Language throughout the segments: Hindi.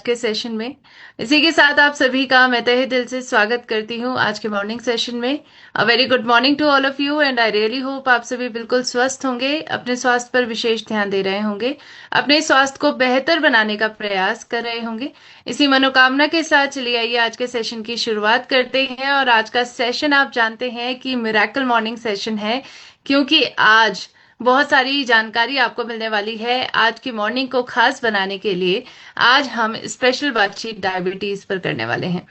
के सेशन में। इसी के साथ आप सभी का मैं तहे दिल से स्वागत करती हूँ आज के मॉर्निंग सेशन में। A very good morning to all of you and I really hope आप सभी बिल्कुल स्वस्थ होंगे, अपने स्वास्थ्य पर विशेष ध्यान दे रहे होंगे, अपने स्वास्थ्य को बेहतर बनाने का प्रयास कर रहे होंगे। इसी मनोकामना के साथ चलिए आइए आज के सेशन की शुरुआत करते हैं। और आज का सेशन आप जानते हैं कि मिरेकल मॉर्निंग सेशन है, क्योंकि आज बहुत सारी जानकारी आपको मिलने वाली है। आज की मॉर्निंग को खास बनाने के लिए आज हम स्पेशल बातचीत डायबिटीज पर करने वाले हैं।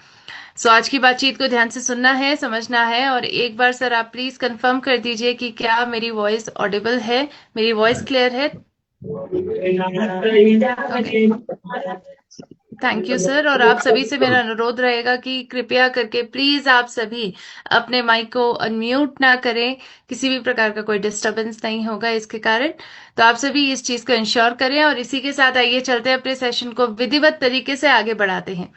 सो आज की बातचीत को ध्यान से सुनना है, समझना है। और एक बार सर आप प्लीज कंफर्म कर दीजिए कि क्या मेरी वॉइस ऑडिबल है, मेरी वॉइस क्लियर है। Okay, thank you sir. और आप सभी से मेरा अनुरोध रहेगा कि कृपया करके प्लीज आप सभी अपने माइक को अनम्यूट ना करें, किसी भी प्रकार का कोई डिस्टरबेंस नहीं होगा इसके कारण। तो आप सभी इस चीज को इंश्योर करें। और इसी के साथ आइए चलते हैं, अपने सेशन को विधिवत तरीके से आगे बढ़ाते हैं।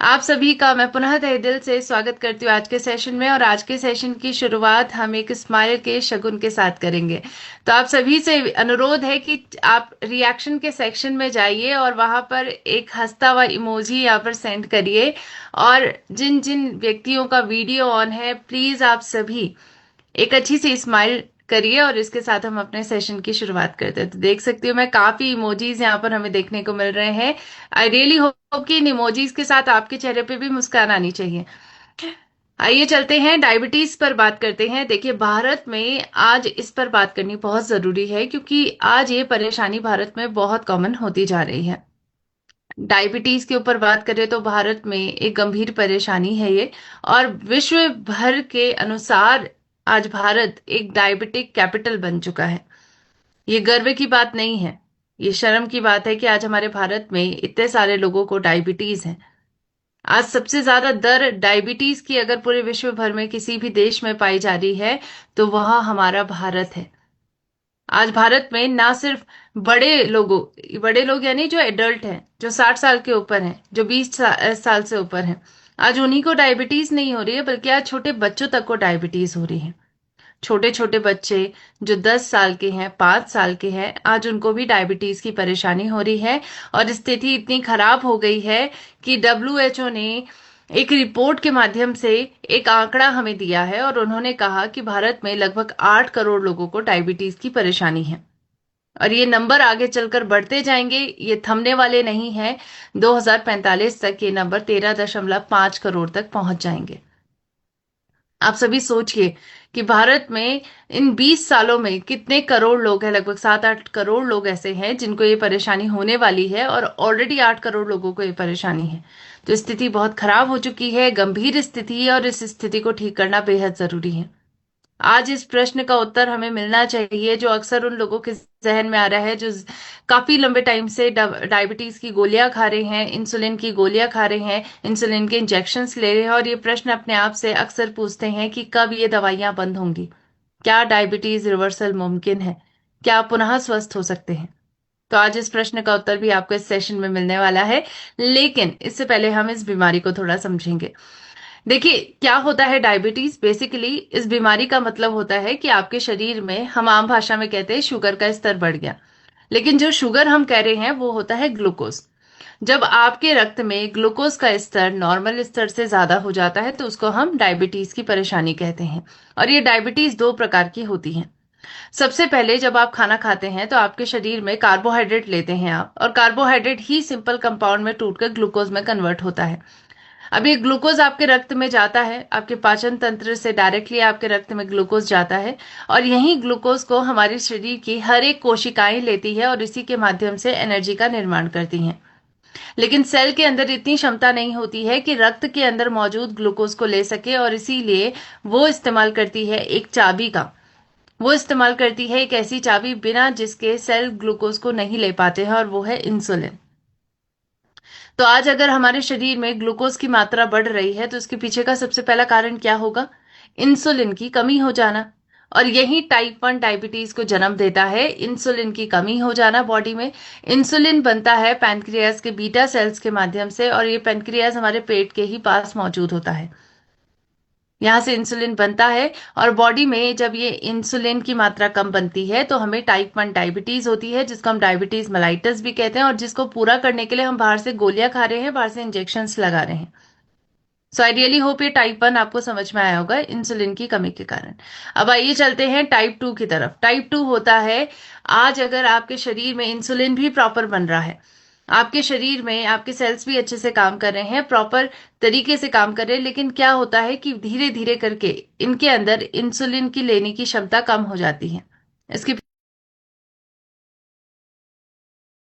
आप सभी का मैं पुनः तहे दिल से स्वागत करती हूँ आज के सेशन में। और आज के सेशन की शुरुआत हम एक स्माइल के शगुन के साथ करेंगे। तो आप सभी से अनुरोध है कि आप रिएक्शन के सेक्शन में जाइए और वहां पर एक हंसता हुआ इमोजी यहाँ पर सेंड करिए। और जिन जिन व्यक्तियों का वीडियो ऑन है, प्लीज आप सभी एक अच्छी सी स्माइल करिए। और इसके साथ हम अपने सेशन की शुरुआत करते हैं। तो देख सकती हूँ मैं, काफी इमोजीज यहाँ पर हमें देखने को मिल रहे हैं। आई रियली होप कि इन इमोजीज के साथ आपके चेहरे पे भी मुस्कान आनी चाहिए। आइए चलते हैं, डायबिटीज पर बात करते हैं। देखिए, भारत में आज इस पर बात करनी बहुत जरूरी है, क्योंकि आज ये परेशानी भारत में बहुत कॉमन होती जा रही है। डायबिटीज के ऊपर बात करें तो भारत में एक गंभीर परेशानी है ये। और विश्व भर के अनुसार आज भारत एक डायबिटिक कैपिटल बन चुका है। ये गर्व की बात नहीं है, ये शर्म की बात है कि आज हमारे भारत में इतने सारे लोगों को डायबिटीज है। आज सबसे ज्यादा दर डायबिटीज की अगर पूरे विश्व भर में किसी भी देश में पाई जा रही है तो वह हमारा भारत है। आज भारत में ना सिर्फ बड़े लोग यानी जो एडल्ट हैं, जो 60 साल के ऊपर हैं, जो 20 साल से ऊपर हैं, आज उन्हीं को डायबिटीज नहीं हो रही है, बल्कि आज छोटे बच्चों तक को डायबिटीज हो रही है। छोटे छोटे बच्चे जो 10 साल के हैं, 5 साल के हैं, आज उनको भी डायबिटीज की परेशानी हो रही है। और स्थिति इतनी खराब हो गई है कि डब्ल्यूएचओ ने एक रिपोर्ट के माध्यम से एक आंकड़ा हमें दिया है। और उन्होंने कहा कि भारत में लगभग 8 करोड़ लोगों को डायबिटीज की परेशानी है। और ये नंबर आगे चलकर बढ़ते जाएंगे, ये थमने वाले नहीं हैं। 2045 तक ये नंबर 13.5 करोड़ तक पहुंच जाएंगे। आप सभी सोचिए कि भारत में इन 20 सालों में कितने करोड़ लोग हैं। लगभग 7-8 करोड़ लोग ऐसे हैं जिनको ये परेशानी होने वाली है, और ऑलरेडी 8 करोड़ लोगों को ये परेशानी है। तो स्थिति बहुत खराब हो चुकी है, गंभीर स्थिति है, और इस स्थिति को ठीक करना बेहद जरूरी है। आज इस प्रश्न का उत्तर हमें मिलना चाहिए जो अक्सर उन लोगों के जहन में आ रहा है जो काफी लंबे टाइम से डायबिटीज की गोलियां खा रहे हैं, इंसुलिन की गोलियां खा रहे हैं, इंसुलिन के इंजेक्शन्स ले रहे हैं। और ये प्रश्न अपने आप से अक्सर पूछते हैं कि कब ये दवाइयां बंद होंगी, क्या डायबिटीज रिवर्सल मुमकिन है, क्या आप पुनः स्वस्थ हो सकते हैं। तो आज इस प्रश्न का उत्तर भी आपको इस सेशन में मिलने वाला है। लेकिन इससे पहले हम इस बीमारी को थोड़ा समझेंगे। देखिए, क्या होता है डायबिटीज। बेसिकली इस बीमारी का मतलब होता है कि आपके शरीर में, हम आम भाषा में कहते हैं, शुगर का स्तर बढ़ गया। लेकिन जो शुगर हम कह रहे हैं वो होता है ग्लूकोज। जब आपके रक्त में ग्लूकोज का स्तर नॉर्मल स्तर से ज्यादा हो जाता है तो उसको हम डायबिटीज की परेशानी कहते हैं। और ये डायबिटीज दो प्रकार की होती है। सबसे पहले जब आप खाना खाते हैं तो आपके शरीर में कार्बोहाइड्रेट लेते हैं आप, और कार्बोहाइड्रेट ही सिंपल कंपाउंड में टूटकर ग्लूकोज में कन्वर्ट होता है। अब ये ग्लूकोज आपके रक्त में जाता है, आपके पाचन तंत्र से डायरेक्टली आपके रक्त में ग्लूकोज जाता है। और यही ग्लूकोज को हमारे शरीर की हर एक कोशिकाएं लेती है और इसी के माध्यम से एनर्जी का निर्माण करती हैं। लेकिन सेल के अंदर इतनी क्षमता नहीं होती है कि रक्त के अंदर मौजूद ग्लूकोज को ले सके, और इसीलिए वो इस्तेमाल करती है एक चाबी का। वो इस्तेमाल करती है एक ऐसी चाबी बिना जिसके सेल ग्लूकोज को नहीं ले पाते हैं, और वो है इंसुलिन। तो आज अगर हमारे शरीर में ग्लूकोज की मात्रा बढ़ रही है तो उसके पीछे का सबसे पहला कारण क्या होगा? इंसुलिन की कमी हो जाना। और यही टाइप 1 डायबिटीज को जन्म देता है, इंसुलिन की कमी हो जाना बॉडी में। इंसुलिन बनता है पैनक्रियाज के बीटा सेल्स के माध्यम से, और ये पैनक्रियाज हमारे पेट के ही पास मौजूद होता है। यहाँ से इंसुलिन बनता है, और बॉडी में जब ये इंसुलिन की मात्रा कम बनती है तो हमें टाइप 1 डायबिटीज होती है, जिसको हम डायबिटीज मेलाइटस भी कहते हैं, और जिसको पूरा करने के लिए हम बाहर से गोलियां खा रहे हैं, बाहर से इंजेक्शंस लगा रहे हैं। सो आई रियली होप ये टाइप 1 आपको समझ में आया होगा इंसुलिन की कमी के कारण। अब आइए चलते हैं टाइप 2 की तरफ। टाइप 2 होता है, आज अगर आपके शरीर में इंसुलिन भी प्रॉपर बन रहा है, आपके शरीर में आपके सेल्स भी अच्छे से काम कर रहे हैं, प्रॉपर तरीके से काम कर रहे हैं, लेकिन क्या होता है कि धीरे धीरे करके इनके अंदर इंसुलिन की लेने की क्षमता कम हो जाती है। इसकी